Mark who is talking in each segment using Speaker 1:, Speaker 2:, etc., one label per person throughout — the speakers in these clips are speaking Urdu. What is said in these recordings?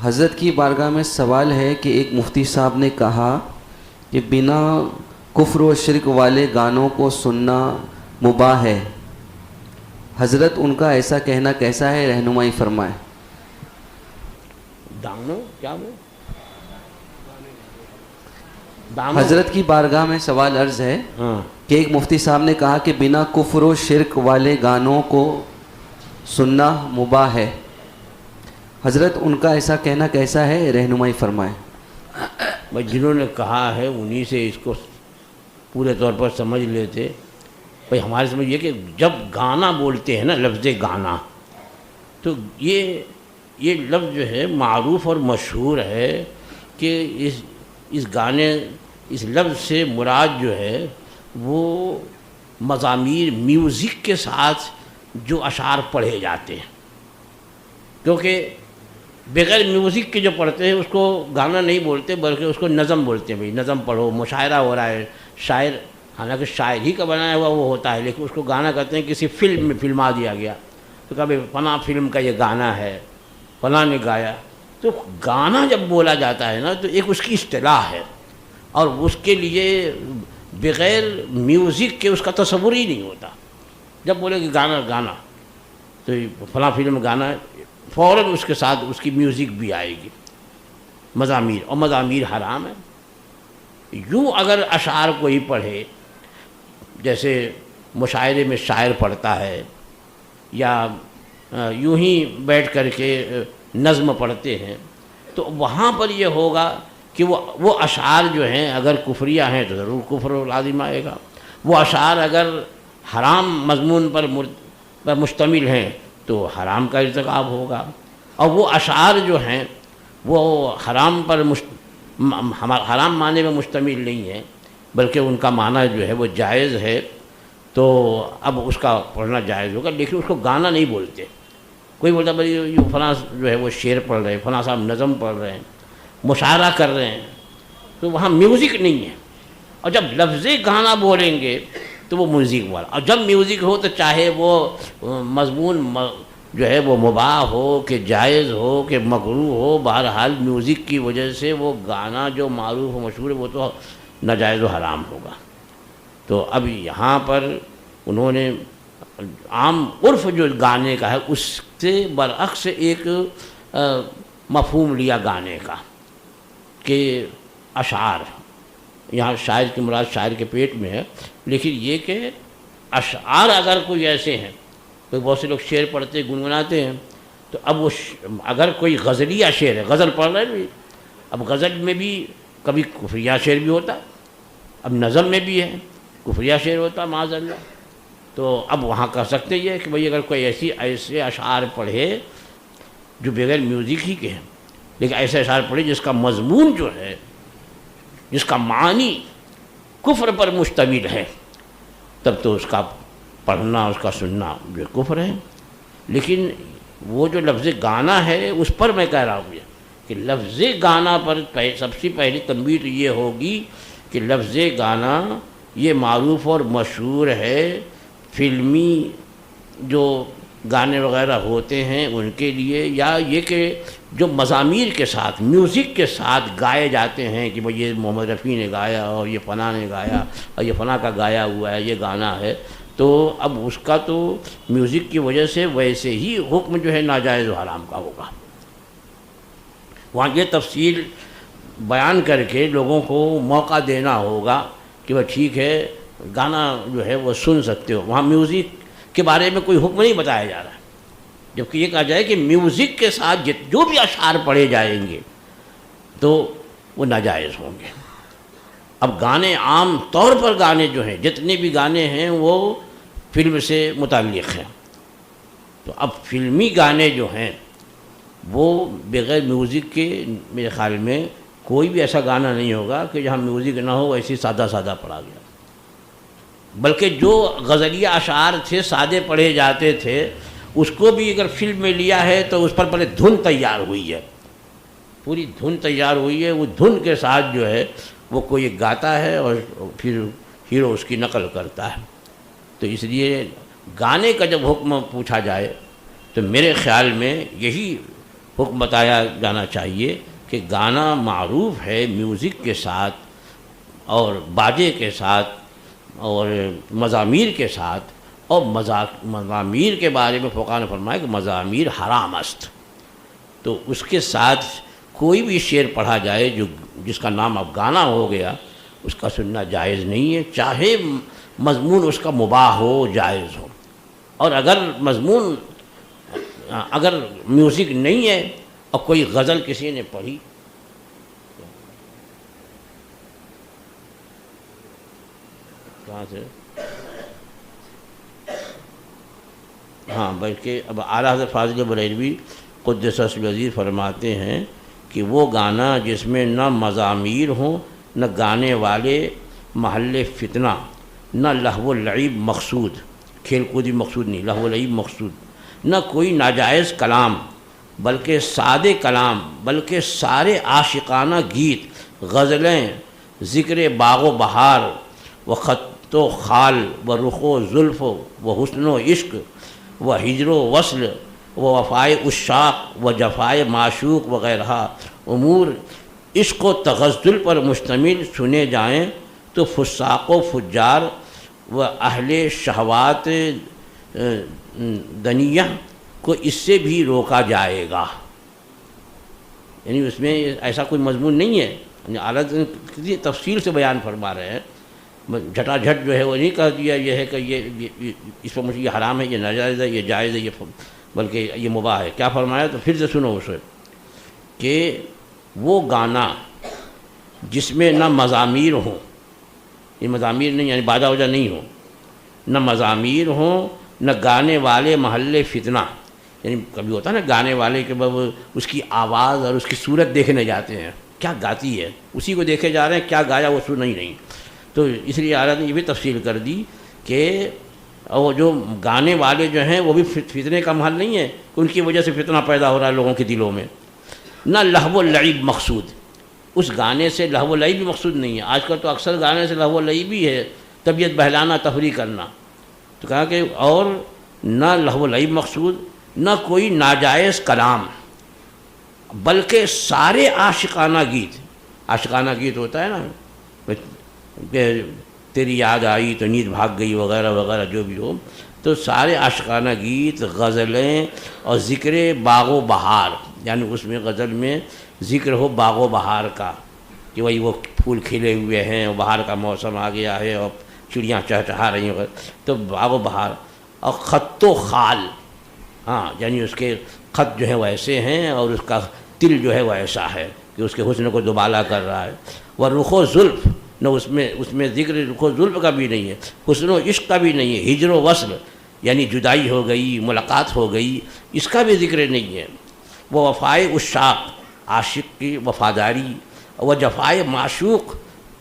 Speaker 1: حضرت کی بارگاہ میں سوال ہے کہ ایک مفتی صاحب نے کہا کہ بنا کفر و شرک والے گانوں کو سننا مباح ہے. حضرت ان کا ایسا کہنا کیسا ہے؟ رہنمائی فرمائیں.
Speaker 2: دانو کیا وہ
Speaker 1: حضرت کی بارگاہ میں سوال عرض ہے کہ ایک مفتی صاحب نے کہا کہ بنا کفر و شرک والے گانوں کو سننا مباح ہے. حضرت ان کا ایسا کہنا کیسا ہے؟ رہنمائی فرمائیں.
Speaker 2: بھائی جنہوں نے کہا ہے انہی سے اس کو پورے طور پر سمجھ لیتے. بھائی ہمارے سمجھ یہ کہ جب گانا بولتے ہیں نا، لفظ گانا، تو یہ لفظ جو ہے معروف اور مشہور ہے کہ اس گانے، اس لفظ سے مراد جو ہے وہ مزامیر، میوزک کے ساتھ جو اشعار پڑھے جاتے ہیں. کیونکہ بغیر میوزک کے جو پڑھتے ہیں اس کو گانا نہیں بولتے بلکہ اس کو نظم بولتے ہیں. بھائی نظم پڑھو، مشاعرہ ہو رہا ہے، شاعر، حالانکہ شاعر ہی کا بنایا ہوا وہ ہوتا ہے لیکن اس کو گانا کہتے ہیں. کسی فلم میں فلما دیا گیا تو کبھی فلاں فلم کا یہ گانا ہے، فلاں نے گایا. تو گانا جب بولا جاتا ہے نا تو ایک اس کی اصطلاح ہے، اور اس کے لیے بغیر میوزک کے اس کا تصور ہی نہیں ہوتا. جب بولے کہ گانا گانا تو فلاں فلم گانا، فوراً اس کے ساتھ اس کی میوزک بھی آئے گی. مزامیر، اور مزامیر حرام ہے. یوں اگر اشعار کوئی پڑھے، جیسے مشاعرے میں شاعر پڑھتا ہے یا یوں ہی بیٹھ کر کے نظم پڑھتے ہیں، تو وہاں پر یہ ہوگا کہ وہ اشعار جو ہیں اگر کفریہ ہیں تو ضرور کفر لازم آئے گا. وہ اشعار اگر حرام مضمون پر مشتمل ہیں تو حرام کا ارتکاب ہوگا. اور وہ اشعار جو ہیں وہ حرام پر حرام معنی میں مشتمل نہیں ہیں بلکہ ان کا معنی جو ہے وہ جائز ہے، تو اب اس کا پڑھنا جائز ہوگا. لیکن اس کو گانا نہیں بولتے. کوئی بولتا بھائی یہ فلاں جو ہے وہ شعر پڑھ رہے ہیں، فلاں صاحب نظم پڑھ رہے ہیں، مشاعرہ کر رہے ہیں، تو وہاں میوزک نہیں ہے. اور جب لفظ گانا بولیں گے تو وہ میوزک والا. اور جب میوزک ہو تو چاہے وہ مضمون جو ہے وہ مباح ہو کہ جائز ہو کہ مکروہ ہو، بہرحال میوزک کی وجہ سے وہ گانا جو معروف و مشہور ہے وہ تو ناجائز و حرام ہوگا. تو اب یہاں پر انہوں نے عام عرف جو گانے کا ہے اس سے برعکس ایک مفہوم لیا گانے کا کہ اشعار. یہاں شاعر کی مراد شاعر کے پیٹ میں ہے، لیکن یہ کہ اشعار اگر کوئی ایسے ہیں، کوئی بہت سے لوگ شعر پڑھتے گنگناتے ہیں، تو اب وہ اگر کوئی غزلیہ شعر ہے، غزل پڑھ رہے بھی، اب غزل میں بھی کبھی کفریہ شعر بھی ہوتا، اب نظم میں بھی ہے کفریہ شعر ہوتا معاذ اللہ. تو اب وہاں کہہ سکتے یہ کہ بھئی اگر کوئی ایسے اشعار پڑھے جو بغیر میوزک ہی کے ہیں، لیکن ایسے اشعار پڑھے جس کا مضمون جو ہے، جس کا معنی کفر پر مشتمل ہے، تب تو اس کا پڑھنا، اس کا سننا جو کفر ہے. لیکن وہ جو لفظ گانا ہے اس پر میں کہہ رہا ہوں کہ لفظ گانا پر سب سے پہلی تنبیہ تو یہ ہوگی کہ لفظ گانا یہ معروف اور مشہور ہے. فلمی جو گانے وغیرہ ہوتے ہیں ان کے لیے، یا یہ کہ جو مزامیر کے ساتھ، میوزک کے ساتھ گائے جاتے ہیں کہ بھئی یہ محمد رفیع نے گایا اور یہ فلاں نے گایا اور یہ فلاں کا گایا ہوا ہے، یہ گانا ہے، تو اب اس کا تو میوزک کی وجہ سے ویسے ہی حکم جو ہے ناجائز و حرام کا ہوگا. وہاں یہ تفصیل بیان کر کے لوگوں کو موقع دینا ہوگا کہ وہ ٹھیک ہے گانا جو ہے وہ سن سکتے ہو. وہاں میوزک کے بارے میں کوئی حکم نہیں بتایا جا رہا ہے، جبکہ یہ کہا جائے کہ میوزک کے ساتھ جو بھی اشعار پڑھے جائیں گے تو وہ ناجائز ہوں گے. اب گانے عام طور پر گانے جو ہیں، جتنے بھی گانے ہیں وہ فلم سے متعلق ہیں. تو اب فلمی گانے جو ہیں وہ بغیر میوزک کے میرے خیال میں کوئی بھی ایسا گانا نہیں ہوگا کہ جہاں میوزک نہ ہو، ایسی سادہ سادہ پڑھا گیا. بلکہ جو غزلیہ اشعار تھے، سادے پڑھے جاتے تھے، اس کو بھی اگر فلم میں لیا ہے تو اس پر پہلے دھن تیار ہوئی ہے، پوری دھن تیار ہوئی ہے. وہ دھن کے ساتھ جو ہے وہ کوئی گاتا ہے اور پھر ہیرو اس کی نقل کرتا ہے. تو اس لیے گانے کا جب حکم پوچھا جائے تو میرے خیال میں یہی حکم بتایا جانا چاہیے کہ گانا معروف ہے میوزک کے ساتھ اور باجے کے ساتھ اور مزامیر کے ساتھ، اور مزامیر کے بارے میں فقہاء نے فرمایا کہ مزامیر حرام است، تو اس کے ساتھ کوئی بھی شعر پڑھا جائے جس کا نام اب گانا ہو گیا، اس کا سننا جائز نہیں ہے، چاہے مضمون اس کا مباح ہو جائز ہو۔ اور اگر میوزک نہیں ہے اور کوئی غزل کسی نے پڑھی، کہاں سے؟ ہاں، بلکہ اب اعلیٰ حضرت فاضل بریلوی قدس سرہ العزیز فرماتے ہیں کہ وہ گانا جس میں نہ مزامیر ہوں، نہ گانے والے محل فتنہ، نہ لہو و لعب مقصود، کھیل کودی مقصود نہیں، لہو و لعب مقصود، نہ کوئی ناجائز کلام بلکہ سادے کلام، بلکہ سارے عاشقانہ گیت، غزلیں، ذکر باغ و بہار و خط و خال و رخ و زلف و حسن و عشق و ہجر و وصل و وفائے عشاق و جفائے معشوق وغیرہ امور عشق و تغزل پر مشتمل سنے جائیں تو فساق و فجار و اہل شہوات دنیہ کو اس سے بھی روکا جائے گا۔ یعنی اس میں ایسا کوئی مضمون نہیں ہے، یعنی اعلیٰ کتنی تفصیل سے بیان فرما رہے ہیں، جھٹا جھٹ جو ہے وہ نہیں کہہ دیا یہ ہے کہ یہ اس پر مجھے یہ حرام ہے، یہ ناجائز ہے، یہ جائز ہے، یہ بلکہ یہ مباح ہے۔ کیا فرمایا؟ تو پھر سے سنو اسے کہ وہ گانا جس میں نہ مزامیر ہوں، یہ مزامیر نہیں یعنی باجا وجا نہیں ہو، نہ مزامیر ہوں، نہ گانے والے محل فتنہ، یعنی کبھی ہوتا ہے نا گانے والے کے اس کی آواز اور اس کی صورت دیکھنے جاتے ہیں، کیا گاتی ہے، اسی کو دیکھے جا رہے ہیں، کیا گایا وہ سنا ہی نہیں۔ تو اس لیے اعلیٰ نے یہ بھی تفصیل کر دی کہ وہ جو گانے والے جو ہیں وہ بھی فتنے کا محل نہیں ہے کہ ان کی وجہ سے فتنہ پیدا ہو رہا ہے لوگوں کے دلوں میں، نہ لہو و لعب مقصود، اس گانے سے لہو و لعب بھی مقصود نہیں ہے۔ آج کل تو اکثر گانے سے لہو و لعب بھی ہے، طبیعت بہلانا، تفریح کرنا، تو کہا کہ اور نہ لہو و لعب مقصود، نہ کوئی ناجائز کلام، بلکہ سارے عاشقانہ گیت، عاشقانہ گیت ہوتا ہے نا کہ تیری یاد آئی تو نیند بھاگ گئی وغیرہ وغیرہ جو بھی ہو، تو سارے عاشقانہ گیت، غزلیں اور ذکر باغ و بہار، یعنی اس میں غزل میں ذکر ہو باغ و بہار کا کہ وہی وہ پھول کھلے ہوئے ہیں، بہار کا موسم آ گیا ہے اور چڑیاں چہچہا رہی ہیں، تو باغ و بہار، اور خط و خال، ہاں یعنی اس کے خط جو ہے وہ ایسے ہیں اور اس کا تل جو ہے وہ ایسا ہے کہ اس کے حسن کو دوبالا کر رہا ہے، وہ رخ و زلف، نہ اس میں ذکر رخ و زلف کا بھی نہیں ہے، حسن و عشق کا بھی نہیں ہے، ہجر و وصل یعنی جدائی ہو گئی، ملاقات ہو گئی، اس کا بھی ذکر نہیں ہے، وہ وفائے عشاق، عاشق کی وفاداری، وہ جفائے معشوق،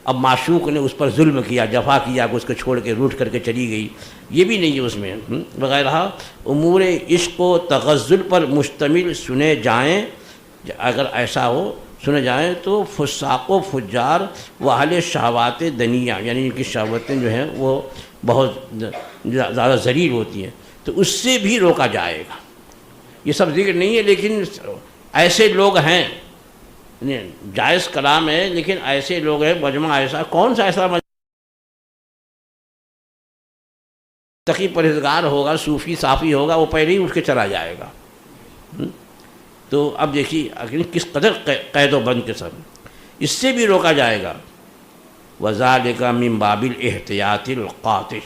Speaker 2: اب معشوق نے اس پر ظلم کیا، جفا کیا کہ اس کو چھوڑ کے روٹھ کر کے چلی گئی، یہ بھی نہیں ہے اس میں، وغیرہ امور عشق و تغزل پر مشتمل سنے جائیں، اگر ایسا ہو سنے جائیں تو فساق و فجار و اہل شہوات دنیہ، یعنی ان کی شہوتیں جو ہیں وہ بہت زیادہ ذلیل ہوتی ہیں، تو اس سے بھی روکا جائے گا۔ یہ سب ذکر نہیں ہے، لیکن ایسے لوگ ہیں، جائز کلام ہے لیکن ایسے لوگ ہیں، مجمع ایسا، کون سا ایسا تقی پرہیزگار ہوگا، صوفی صافی ہوگا، وہ پہلے ہی اٹھ کے چلا جائے گا۔ تو اب دیکھیے کس قدر قید و بند کے سب، اس سے بھی روکا جائے گا۔ وَذَلِكَ مِن بَابِ الْاحْتِيَاطِ الْقَاطِعِ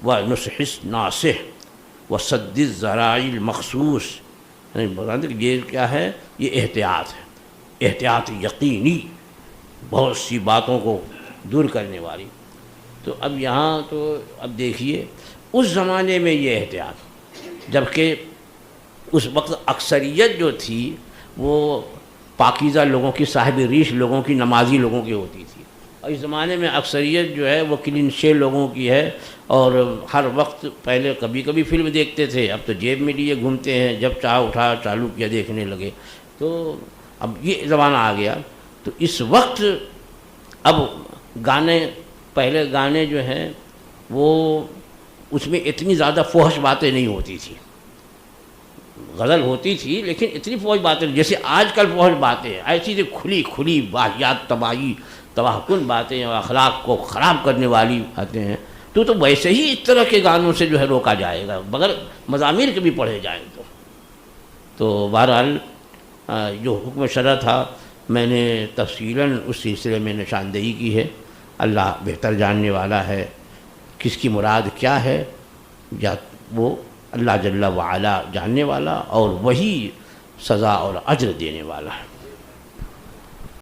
Speaker 2: وَنُصْحِ النَّاصِحِ وَسَدِّ الذَّرَائِعِ الْمَخْصُوصِ، یہ کیا ہے؟ یہ احتیاط ہے، احتیاط یقینی، بہت سی باتوں کو دور کرنے والی۔ تو اب یہاں تو اب دیکھیے اس زمانے میں یہ احتیاط، جبکہ اس وقت اکثریت جو تھی وہ پاکیزہ لوگوں کی، صاحب ریش لوگوں کی، نمازی لوگوں کی ہوتی تھی، اور اس زمانے میں اکثریت جو ہے وہ کلین شیل لوگوں کی ہے، اور ہر وقت پہلے کبھی کبھی فلم دیکھتے تھے، اب تو جیب میں لیے گھومتے ہیں، جب چاہ اٹھا چالو کیا دیکھنے لگے، تو اب یہ زمانہ آ گیا۔ تو اس وقت اب گانے، پہلے گانے جو ہیں وہ اس میں اتنی زیادہ فحش باتیں نہیں ہوتی تھی، غزل ہوتی تھی لیکن اتنی فوج باتیں جیسے آج کل فوج باتیں ایسی سے کھلی واہیات تباہ کن باتیں اور اخلاق کو خراب کرنے والی باتیں ہیں، تو ویسے ہی اس طرح کے گانوں سے جو ہے روکا جائے گا مگر مضامین کے بھی پڑھے جائیں تو بہرحال جو حکم شرع تھا میں نے تفصیلاً اس سلسلے میں نشاندہی کی ہے. اللہ بہتر جاننے والا ہے کس کی مراد کیا ہے، یا وہ اللہ جل وعلا جاننے والا اور وہی سزا اور اجر دینے والا ہے.